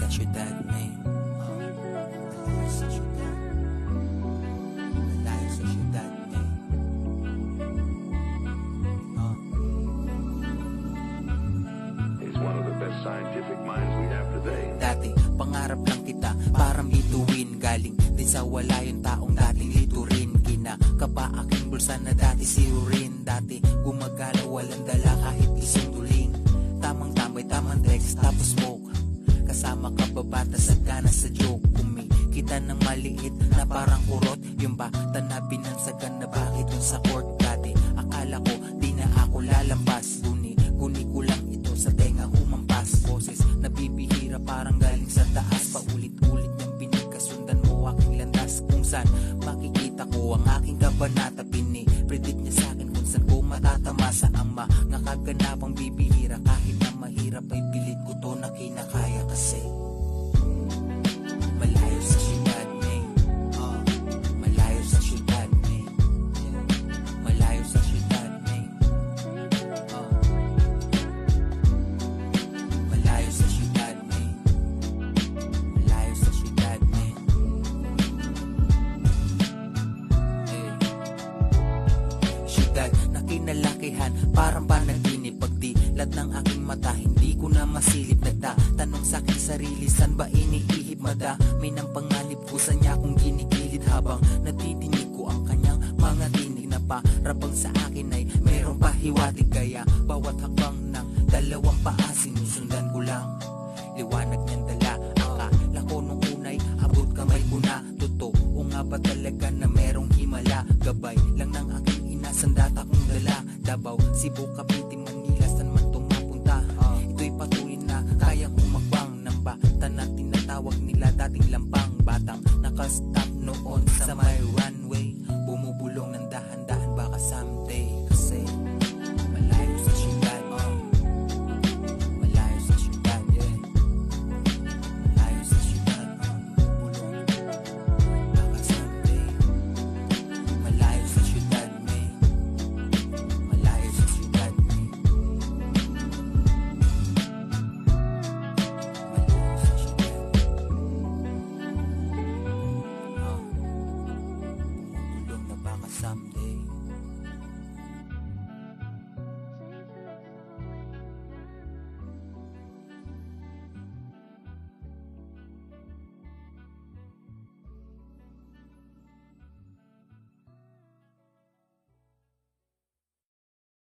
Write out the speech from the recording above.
sa syudad, man. Malayo sa syudad. Malayo sa syudad, man. He's one of the best scientific minds we have today. Dati, pangarap lang kita, parang bituin. Galing din sa wala yung taong dating liturin. Kinakapa aking bulsa na dati sirurin. Dati, gumagala, walang dala kahit isang duling. Tamang tambay, tamang text, tapos smoke. Kasama ka babata sa gana sa joke. Kumikita ng maliit na parang kurot. Yung bata na binansagan na bakit dun sa court. Dati, akala ko di na ako lalampas. Guni ko lang ito sa tenga humampas. Boses na bibihira parang galing sa taas. Paulit-ulit niyang pinagkasundan mo aking landas. Kung saan makikita ko ang aking kabanata. Predict niya sa akin kung saan ko matatamasa. Ang mga kaganapang bibihira. Kahit na mahirap ay pilit ko to na kinakaya kasi malayo sa syudad, man. Malayo sa syudad, man. Malayo sa syudad, man. Malayo sa syudad, man. Malayo sa syudad, man. Syudad na kinalakihan, parang panaginip. Pagdilat ng aking mata, hindi ko na masilip. Nagtatanong sa aking sarili, saan ba iniihip? Madami ng panganib ko sa niya kung ginikilid. Habang natidinig ko ang kanyang mga tinig na parabang sa akin ay mayroong pahiwatig. Kaya bawat hakbang ng dalawang paa sinusundan ko lang. Liwanag niyang dala, akala ko nung unay abot kamay ko na. Totoo nga ba talaga na merong himala? Gabay lang ng aking ina, sandata kong dala. Davao, Cebu, Cavite, Manila, saan man itong mapunta. Ito'y patuloy na kaya kong magbang ng bata na tinatawag nila dating lampang. Batang nakasta